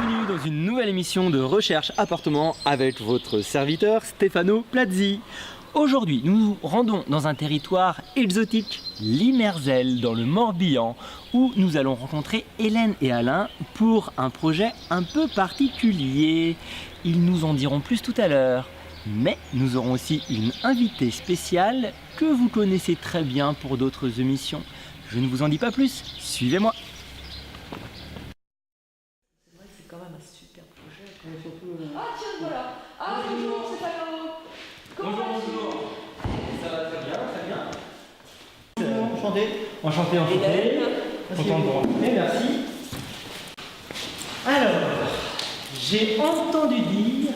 Bienvenue dans une nouvelle émission de Recherche Appartement avec votre serviteur Stefano Plazzi. Aujourd'hui, nous nous rendons dans un territoire exotique, l'Imersel, dans le Morbihan, où nous allons rencontrer Hélène et Alain pour un projet un peu particulier. Ils nous en diront plus tout à l'heure. Mais nous aurons aussi une invitée spéciale que vous connaissez très bien pour d'autres émissions. Je ne vous en dis pas plus, suivez-moi. C'est vrai que c'est quand même un super projet. Ah tiens, voilà. Ah bonjour, c'est Stefano. Bonjour. Ça va très bien. Enchanté. Enchanté. Content de vous rencontrer, merci. Alors, j'ai entendu dire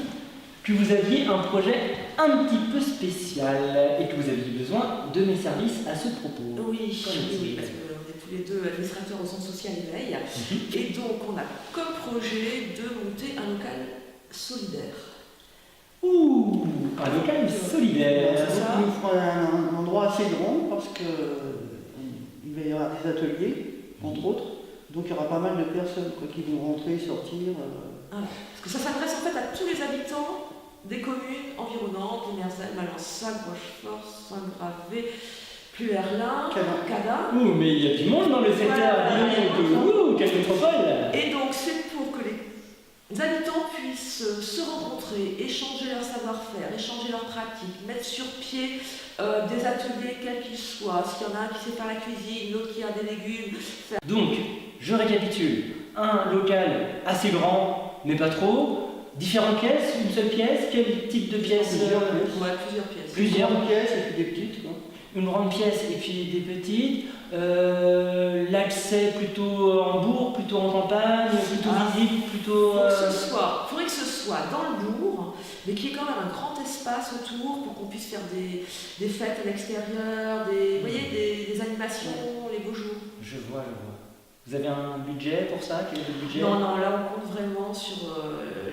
que vous aviez un projet un petit peu spécial et que vous aviez besoin de mes services à ce propos. Oui, parce qu'on est tous les deux administrateurs au centre social éveil. Et donc on a comme projet de monter un local solidaire. Ouh, un local solidaire. C'est ça. Il nous fera un endroit assez grand parce que il va y avoir des ateliers, entre autres. Donc il y aura pas mal de personnes qui vont rentrer, sortir. Parce que ça s'adresse en fait à tous les habitants des communes environnantes, Imersel, Malensac, Rochefort, Saint-Gravé, Pluerlin, Cadin. Ouh, mais il y a du monde dans le secteur, dis donc. Ouh, quelle métropole. Et donc c'est pour que les habitants puissent se rencontrer, échanger leur savoir-faire, échanger leurs pratiques, mettre sur pied des ateliers quels qu'ils soient. S'il y en a un qui sait faire la cuisine, l'autre qui a des légumes. Donc, je récapitule. Un local assez grand, mais pas trop. Différentes pièces, une seule pièce. Quel type de pièce? Plusieurs pièces. Plusieurs pièces et puis des petites. Quoi. Une grande pièce et puis des petites. L'accès plutôt en bourg, plutôt en campagne, plutôt visible, plutôt. Il faudrait que ce soit dans le bourg, mais qu'il y ait quand même un grand espace autour pour qu'on puisse faire des fêtes à l'extérieur, des animations les beaux jours. Je vois. Vous avez un budget pour ça? Quel est le budget? Non, là on compte vraiment sur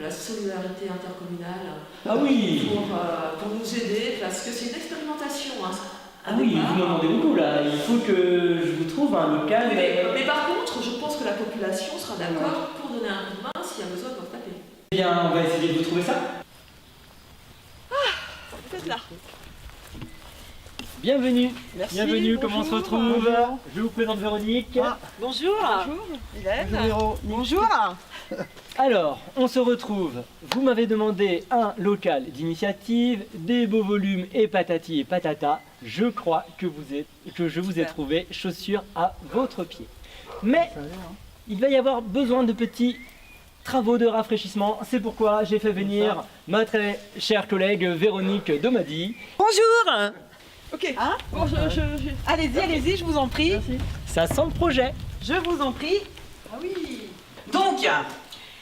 la solidarité intercommunale. Ah oui. Pour nous aider, parce que c'est une expérimentation. Hein. Ah oui, vous m'en demandez beaucoup là. Il faut que je vous trouve un local. Mais par contre, je pense que la population sera d'accord pour donner un coup de main s'il y a besoin de leur taper. Eh bien, on va essayer de vous trouver ça. Vous êtes là. Bienvenue. Merci. Bienvenue, bonjour. comment on se retrouve? Je vous présente Véronique. Bonjour. Bonjour. Hélène. Bonjour. Alors, on se retrouve. Vous m'avez demandé un local d'initiative, des beaux volumes et patati et patata. Je crois que je vous ai trouvé chaussures à votre pied. Mais il va y avoir besoin de petits travaux de rafraîchissement. C'est pourquoi j'ai fait venir ma très chère collègue Véronique Domadi. Bonjour. Ok. Hein bon, allez-y, je vous en prie. Merci. Ça sent le projet. Je vous en prie. Ah oui. Donc,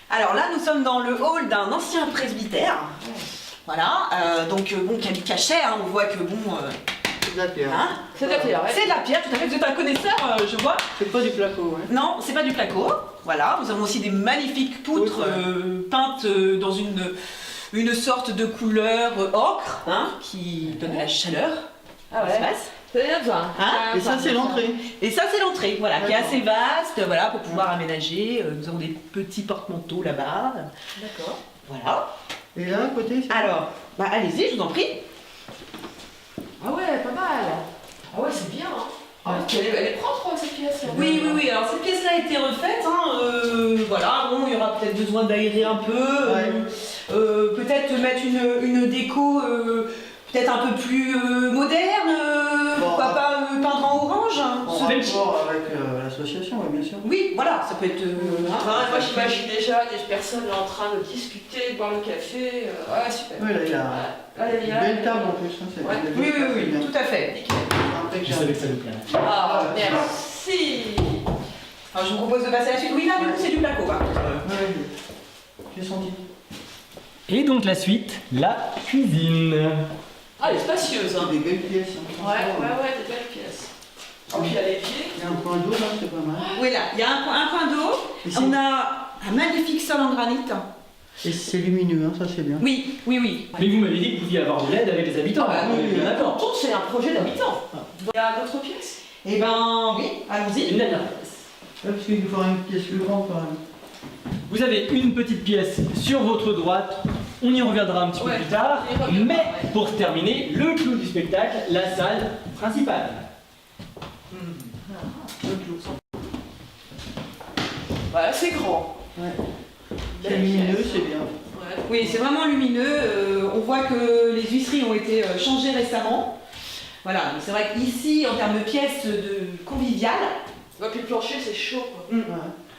alors là, nous sommes dans le hall d'un ancien presbytère. Voilà, qui cachait, hein, on voit que bon... C'est de la pierre. Hein, C'est de la pierre, ouais. c'est de la pierre, tout à fait, vous êtes un connaisseur, je vois. C'est pas du placo. Hein. Non, c'est pas du placo. Voilà, nous avons aussi des magnifiques poutres peintes dans une sorte de couleur ocre, hein, qui donne de la chaleur. Ah ouais. C'est bien ça. Hein Et ça, c'est l'entrée. Et ça, c'est l'entrée, voilà, qui est D'accord. assez vaste, voilà, pour pouvoir aménager. Nous avons des petits porte-manteaux là-bas. D'accord. Voilà. Et là, à côté, c'est. Alors, allez-y, je vous en prie. Ah ouais, pas mal. Ah ouais, c'est bien. Hein. Ah, elle est propre cette pièce. Oui. Alors, cette pièce-là a été refaite. Hein, voilà, bon, il y aura peut-être besoin d'aérer un peu. Peut-être mettre une déco peut-être un peu plus moderne. Pourquoi pas peindre en orange. En rapport avec l'association, oui, bien sûr. Oui, voilà, ça peut être... Moi j'imagine déjà des personnes là en train de discuter, de boire le café. Ouais, super. Oui, là, il y a Allez, une belle table en plus. Hein, c'est Ouais. des Oui, belles tables, tout à fait. Je savais que ça vous plairait. Ah, merci. Alors, je vous propose de passer à la suite. Oui, là, du coup, c'est du placo. Hein. Ouais, j'ai senti. Et donc la suite, la cuisine. Ah, elle est spacieuse. Hein. Des belles pièces. Hein, Ouais, des belles pièces. Oh, puis il y a les pieds. Il y a un point d'eau là, c'est pas mal. Oui, là, il y a un coin d'eau. Et On a un magnifique sol en granit. Et c'est lumineux, hein, ça c'est bien. Oui. Mais vous m'avez dit que vous pouviez avoir de l'aide avec les habitants. Ah, on est bien d'accord. Pourtant, c'est un projet d'habitants. Il y a d'autres pièces. Eh ben, oui, allons-y. Une dernière pièce. Ouais, parce qu'il nous faudra une pièce plus grande quand même. Vous avez une petite pièce sur votre droite. On y reviendra un petit peu Ouais, plus tard. on y reviendra, Mais ouais. pour terminer, le clou du spectacle, la salle principale. Voilà, c'est grand. Ouais. C'est lumineux, c'est bien. Ouais. Oui, c'est vraiment lumineux. On voit que les huisseries ont été changées récemment. Voilà, donc c'est vrai qu'ici, en termes de pièces de conviviales, Ouais, puis le plancher, c'est chaud. Quoi. Ouais.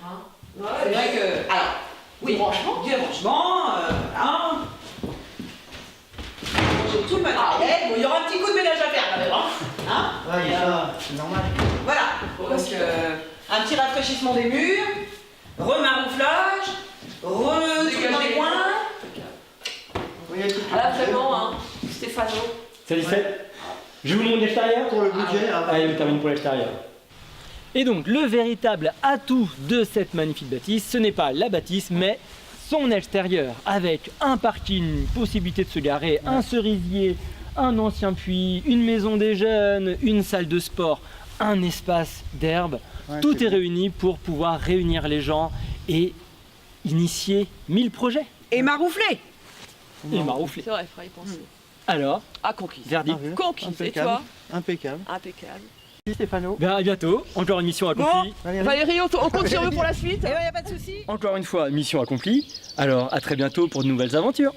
Hein. c'est vrai que. Alors, oui, Franchement. du rangement, voilà. J'ai tout le matériel. Bon, il y aura un petit coup de ménage à faire quand même. Hein. Ouais, ça, c'est normal. Voilà. Donc, un petit rafraîchissement des murs, remarouflage, Dégager des coins. Oui, il y a tout. Ah là, vraiment, hein, Stéphano. Satisfait? Je vous montre l'extérieur Pour le budget, Allez, on termine pour l'extérieur. Et donc, le véritable atout de cette magnifique bâtisse, ce n'est pas la bâtisse, mais son extérieur, avec un parking, possibilité de se garer, un cerisier, un ancien puits, une maison des jeunes, une salle de sport, un espace d'herbe. Ouais, Tout c'est est bon. réuni pour pouvoir réunir les gens et initier 1000 projets. Et marouflé. Et maroufler. C'est vrai, il faudra y penser. Alors, Ah, conquis. verdict. Ah, oui. Conquis. Et Impeccable. toi? Impeccable. Impeccable. Merci Stéphano. Ben, à bientôt. Encore une mission accomplie. Valérie. Valérie, on compte sur vous pour la suite. Eh ben, y a pas de souci. Encore une fois, mission accomplie. Alors, à très bientôt pour de nouvelles aventures.